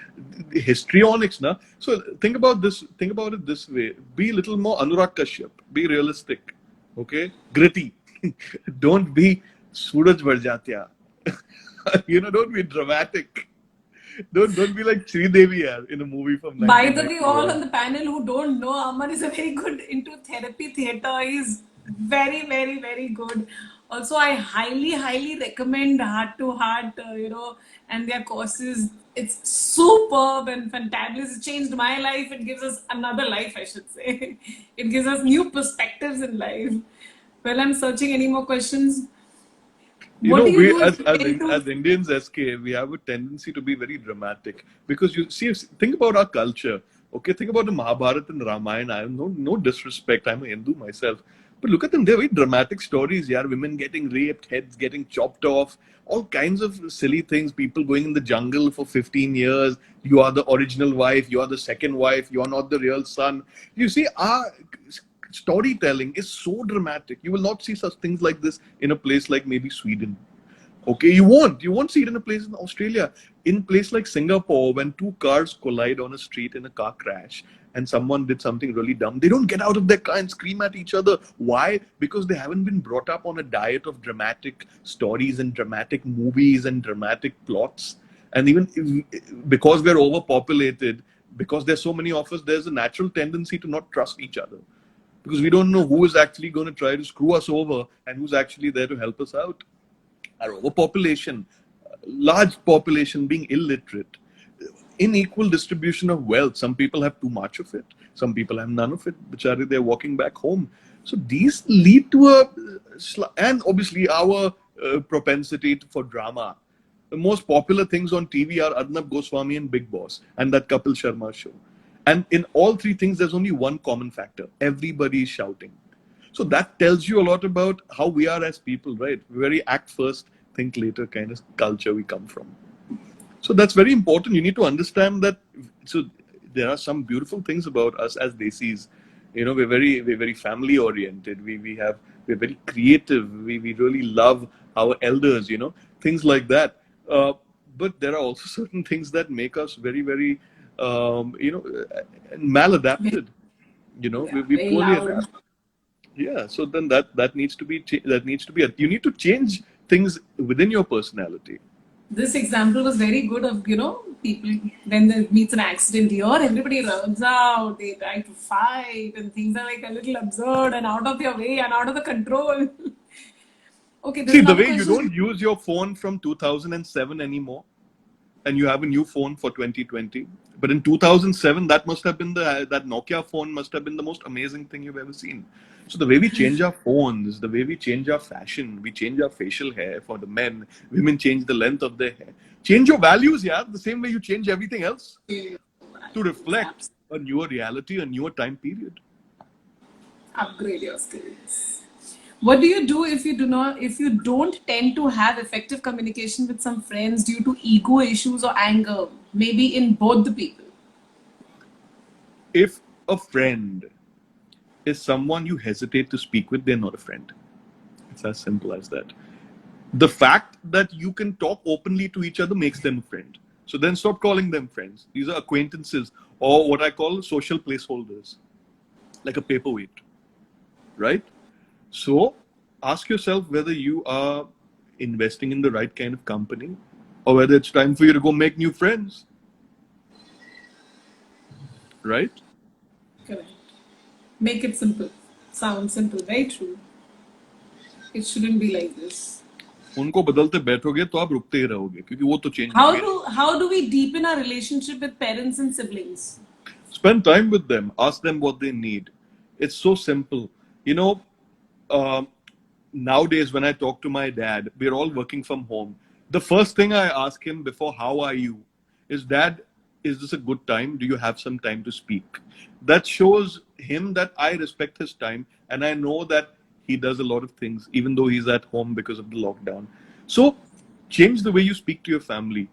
histrionics na. So think about it this way. Be a little more Anurag Kashyap. Be realistic. Okay, gritty. Don't be Suraj Varjatya. Don't be dramatic. Don't be like Sridevi in a movie from
By the way, all
1991.
on the panel who don't know, Aman is a very good into therapy theater. He's very, very, very good. Also, I highly, highly recommend Heart to Heart, and their courses. It's superb and fantabulous. It changed my life. It gives us another life, I should say. It gives us new perspectives in life. Well, I'm searching any more questions. What do you
We
do if
as
you
as
tend to?
as Indians, SK, we have a tendency to be very dramatic because you see, think about our culture. Okay, think about the Mahabharata and Ramayana. I have no disrespect. I'm a Hindu myself, but look at them. They're very dramatic stories. Yeah, women getting raped, heads getting chopped off, all kinds of silly things. People going in the jungle for 15 years. You are the original wife. You are the second wife. You are not the real son. You see, our storytelling is so dramatic. You will not see such things like this in a place like maybe Sweden. Okay, you won't see it in a place in Australia. In a place like Singapore, when two cars collide on a street in a car crash and someone did something really dumb, they don't get out of their car and scream at each other. Why? Because they haven't been brought up on a diet of dramatic stories and dramatic movies and dramatic plots. And even because we're overpopulated, because there's so many of us, there's a natural tendency to not trust each other, because we don't know who is actually going to try to screw us over and who's actually there to help us out. Our overpopulation, large population being illiterate, unequal distribution of wealth. Some people have too much of it, some people have none of it. Bichari, they're walking back home. So these lead to and obviously our propensity for drama. The most popular things on TV are Arnab Goswami and Big Boss and that Kapil Sharma show. And in all three things, there's only one common factor. Everybody is shouting. So that tells you a lot about how we are as people, right? Very act first, think later kind of culture we come from. So that's very important. You need to understand that. So there are some beautiful things about us as Desis. We're very family oriented. We're very creative. We really love our elders. Things like that. But there are also certain things that make us very, very, maladapted.
Yeah,
We
very
poorly
loud.
adapt. Yeah, so then that needs to be you need to change things within your personality.
This example was very good of, people when there meets an accident here, everybody runs out, they try to fight, and things are like a little absurd and out of their way and out of the control. Okay, there's
See, the
another
way you
question.
don't use your phone from 2007 anymore. and you have a new phone for 2020. But in 2007, that must have been that Nokia phone must have been the most amazing thing you've ever seen. So the way we change our phones, the way we change our fashion, we change our facial hair for the men, women change the length of their hair. Change your values, yeah, the same way you change everything else to reflect a newer reality, a newer time period.
Upgrade your skills. What do you do if you don't tend to have effective communication with some friends due to ego issues or anger, maybe in both the people?
If a friend is someone you hesitate to speak with, they're not a friend. It's as simple as that. The fact that you can talk openly to each other makes them a friend. So then stop calling them friends. These are acquaintances, or what I call social placeholders, like a paperweight, right? So ask yourself whether you are investing in the right kind of company, or whether it's time for you to go make new friends, right?
Correct. Make it simple. Sound simple. Very true. It shouldn't be like this.
उनको बदलते बैठोगे तो आप रुकते ही रहोगे क्योंकि वो तो change
How do we deepen our relationship with parents and siblings?
Spend time with them. Ask them what they need. It's so simple. You know, nowadays when I talk to my dad, we're all working from home. The first thing I ask him before "How are you?" is, "Dad, is this a good time? Do you have some time to speak?" That shows him that I respect his time and I know that he does a lot of things, even though he's at home because of the lockdown. So change the way you speak to your family.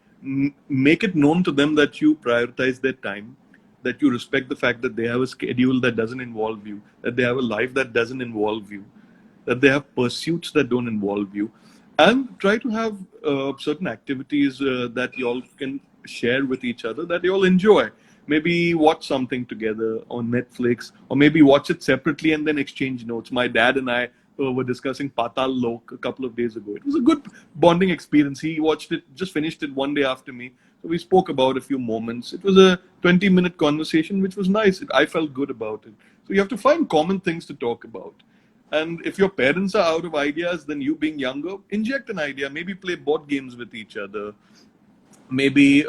Make it known to them that you prioritize their time, that you respect the fact that they have a schedule that doesn't involve you, that they have a life that doesn't involve you, that they have pursuits that don't involve you, and try to have certain activities that you all can share with each other that you all enjoy. Maybe watch something together on Netflix, or maybe watch it separately and then exchange notes. My dad and I were discussing Patal Lok a couple of days ago. It was a good bonding experience. He watched it, just finished it one day after me. So we spoke about a few moments. It was a 20-minute conversation, which was nice. I felt good about it. So you have to find common things to talk about. And if your parents are out of ideas, then you being younger, inject an idea. Maybe play board games with each other. Maybe,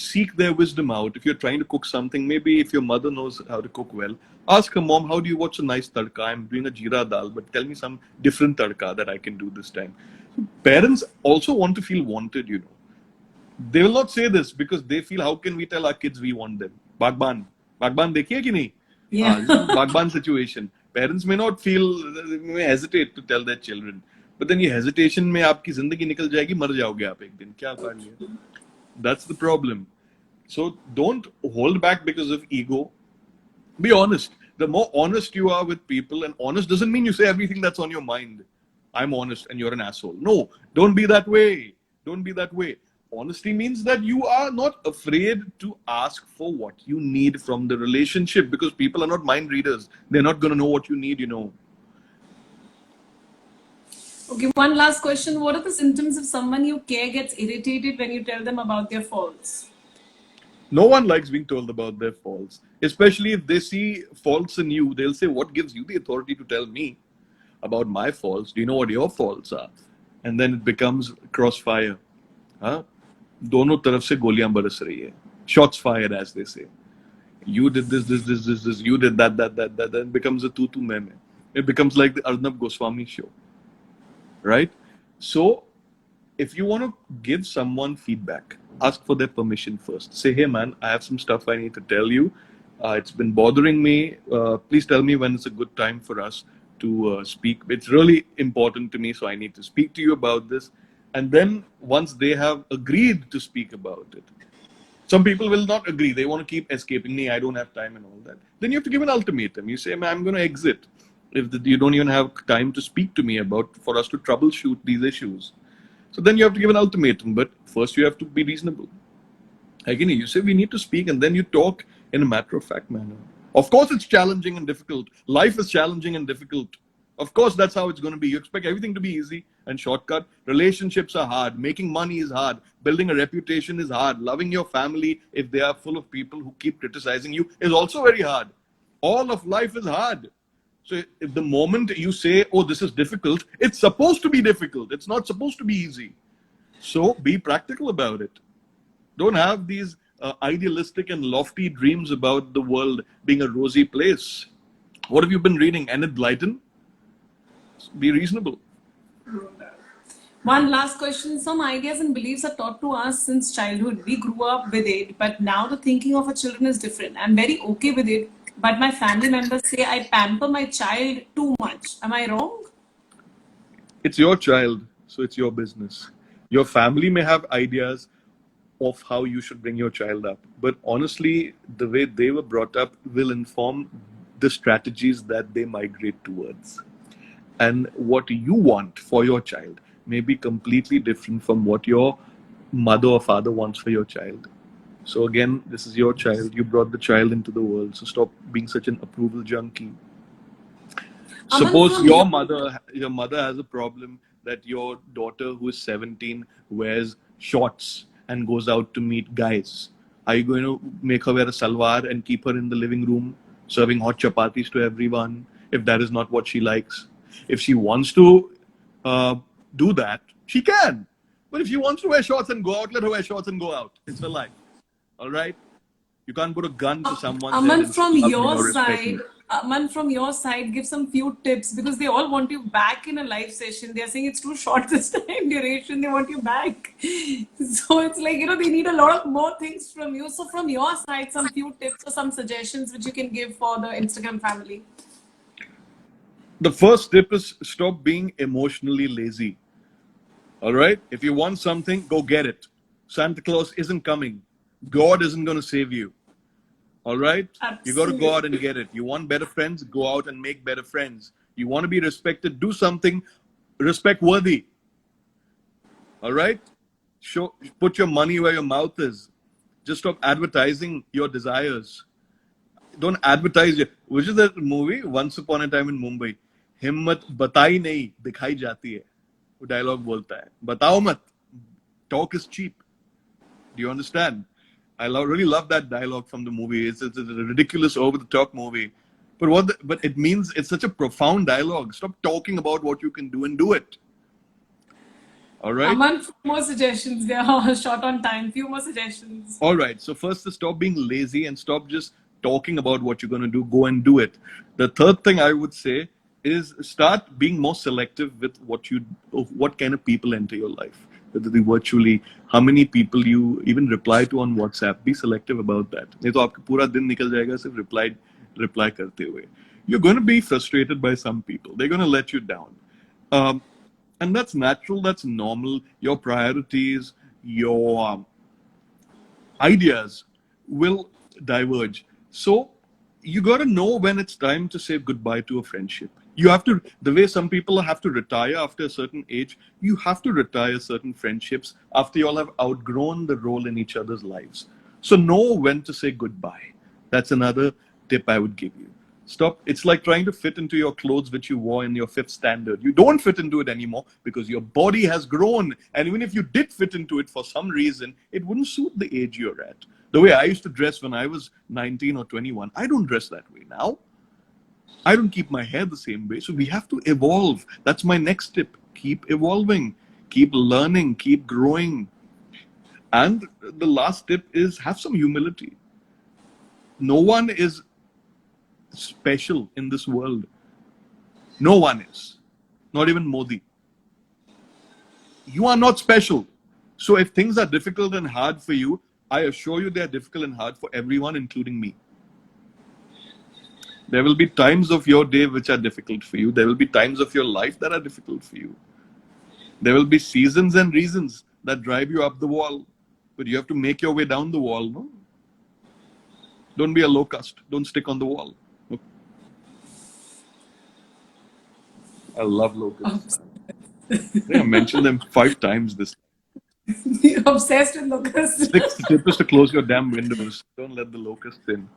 seek their wisdom out. If you're trying to cook something, maybe if your mother knows how to cook well, ask her, "Mom, how do you watch a nice tadka? I'm doing a jeera dal, but tell me some different tadka that I can do this time." So parents also want to feel wanted. They will not say this because they feel, how can we tell our kids we want them? Bagban. Bagban dekhiye ki nahi?
Yeah.
This is Bagban situation. Parents may not feel, may hesitate to tell their children. But then ये hesitation में आपकी जिंदगी निकल जाएगी, मर जाओगे आप एक दिन. क्या कर लिया? That's the problem. So don't hold back because of ego. Be honest. The more honest you are with people, and honest doesn't mean you say everything that's on your mind. I'm honest and you're an asshole. No, don't be that way. Don't be that way. Honesty means that you are not afraid to ask for what you need from the relationship, because people are not mind readers. They're not going to know what you need.
Okay, one last question. What are the symptoms if someone you care gets irritated when you tell them about their faults?
No one likes being told about their faults, especially if they see faults in you. They'll say, "What gives you the authority to tell me about my faults? Do you know what your faults are?" And then it becomes crossfire. Huh? दोनों तरफ से गोलियां बरस रही है. Shots fired, as they say. You did this. You did that. Then it becomes a tutu meme. It becomes like the Arnab Goswami show. Right? So, if you want to give someone feedback, ask for their permission first. Say, "Hey man, I have some stuff I need to tell you. It's been bothering me. Please tell me when it's a good time for us to speak. It's really important to me, so I need to speak to you about this." And then once they have agreed to speak about it, some people will not agree. They want to keep escaping me. I don't have time and all that. Then you have to give an ultimatum. You say, "I'm going to exit if you don't even have time to speak to me for us to troubleshoot these issues." So then you have to give an ultimatum. But first you have to be reasonable. Again, you say, "We need to speak," and then you talk in a matter-of-fact manner. Of course, it's challenging and difficult. Life is challenging and difficult. Of course, that's how it's going to be. You expect everything to be easy and shortcut. Relationships are hard. Making money is hard. Building a reputation is hard. Loving your family, if they are full of people who keep criticizing you, is also very hard. All of life is hard. So if the moment you say, "Oh, this is difficult," it's supposed to be difficult. It's not supposed to be easy. So be practical about it. Don't have these idealistic and lofty dreams about the world being a rosy place. What have you been reading? Enid Blyton? Be reasonable.
One last question. Some ideas and beliefs are taught to us since childhood. We grew up with it, but now the thinking of our children is different. I'm very okay with it, but my family members say I pamper my child too much. Am I wrong?
It's your child, so it's your business. Your family may have ideas of how you should bring your child up, but honestly, the way they were brought up will inform the strategies that they migrate towards. And what you want for your child may be completely different from what your mother or father wants for your child. So again, this is your child. You brought the child into the world. So stop being such an approval junkie.
Aman,
Suppose
from
your mother has a problem that your daughter who is 17 wears shorts and goes out to meet guys. Are you going to make her wear a salwar and keep her in the living room serving hot chapatis to everyone if that is not what she likes? If she wants to uh, do that, she can. But if she wants to wear shorts and go out, let her wear shorts and go out. It's her life. All right? You can't put a gun to someone's head
Aman,
and say,
from
love me
your
or respect me.
side, Aman, from your side, give some few tips because they all want you back in a live session. They're saying it's too short this time duration. They want you back. So it's like, they need a lot of more things from you. So from your side, some few tips or some suggestions which you can give for the Instagram family.
The first tip is stop being emotionally lazy. All right? If you want something, go get it. Santa Claus isn't coming. God isn't going to save you. All right? You got to go out and get it. You want better friends? Go out and make better friends. You want to be respected? Do something respect worthy. All right? Put your money where your mouth is. Just stop advertising your desires. Don't advertise your. Which is that movie? Once Upon a Time in Mumbai. हिम्मत बताई नहीं दिखाई जाती है. वो dialogue बोलता है. बताओ मत. Talk is cheap. Do you understand? I really love that dialogue from the movie. It's a ridiculous, over-the-top movie. But it means it's such a profound dialogue. Stop talking about what you can do and do it. All right?
Aman, few more suggestions. We are short on time. Few more suggestions.
All right. So first is stop being lazy and stop just talking about what you're going to do. Go and do it. The third thing I would say is start being more selective with what kind of people enter your life. Whether they virtually, how many people you even reply to on WhatsApp. Be selective about that. नहीं तो आपका पूरा दिन निकल जाएगा सिर्फ reply करते हुए. You're going to be frustrated by some people. They're going to let you down. And that's natural, that's normal. Your priorities, your ideas will diverge. So you got to know when it's time to say goodbye to a friendship. You have to, the way some people have to retire after a certain age, you have to retire certain friendships after you all have outgrown the role in each other's lives. So know when to say goodbye. That's another tip I would give you. Stop. It's like trying to fit into your clothes which you wore in your 5th standard. You don't fit into it anymore because your body has grown. And even if you did fit into it for some reason, it wouldn't suit the age you're at. The way I used to dress when I was 19 or 21, I don't dress that way now. I don't keep my hair the same way. So we have to evolve. That's my next tip. Keep evolving. Keep learning. Keep growing. And the last tip is have some humility. No one is special in this world. No one is. Not even Modi. You are not special. So if things are difficult and hard for you, I assure you they are difficult and hard for everyone, including me. There will be times of your day which are difficult for you. There will be times of your life that are difficult for you. There will be seasons and reasons that drive you up the wall. But you have to make your way down the wall, no? Don't be a locust. Don't stick on the wall. I love locusts. I think I mentioned them 5 times this.
You're obsessed with locusts.
6th tip is to close your damn windows. Don't let the locusts in.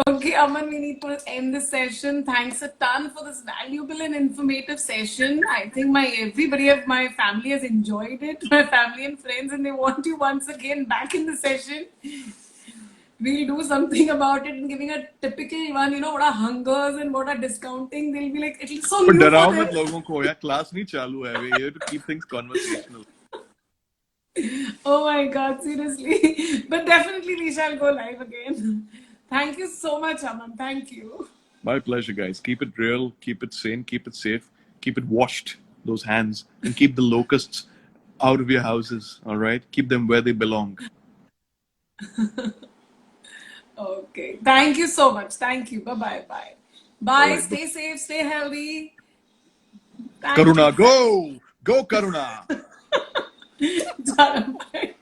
Okay, Aman, we need to end this session. Thanks a ton for this valuable and informative session. I think everybody of my family has enjoyed it, my family and friends, and they want you once again back in the session. We'll do something about it and giving a typical one, what are hungers and what are discounting. They'll be like, it's so
But
new for
डराओ
them.
मत लोगों को यार, class नहीं चालू है. We're here to keep things conversational.
Oh my God, seriously. But definitely we shall go live again. Thank you so much, Aman. Thank you.
My pleasure, guys. Keep it real, keep it sane, keep it safe, keep it washed, those hands, and keep the locusts out of your houses, all right? Keep them where they belong.
Okay. Thank you so much. Thank you. Bye bye. Bye.
All
Bye.
right.
Stay safe. Stay healthy. Thank you.
Karuna, go! Go, Karuna!
Bye.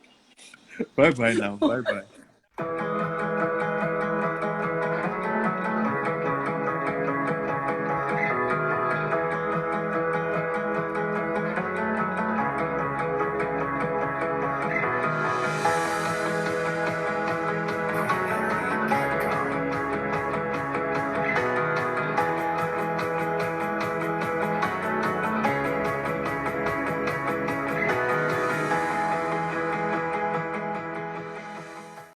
Bye bye now. Bye bye.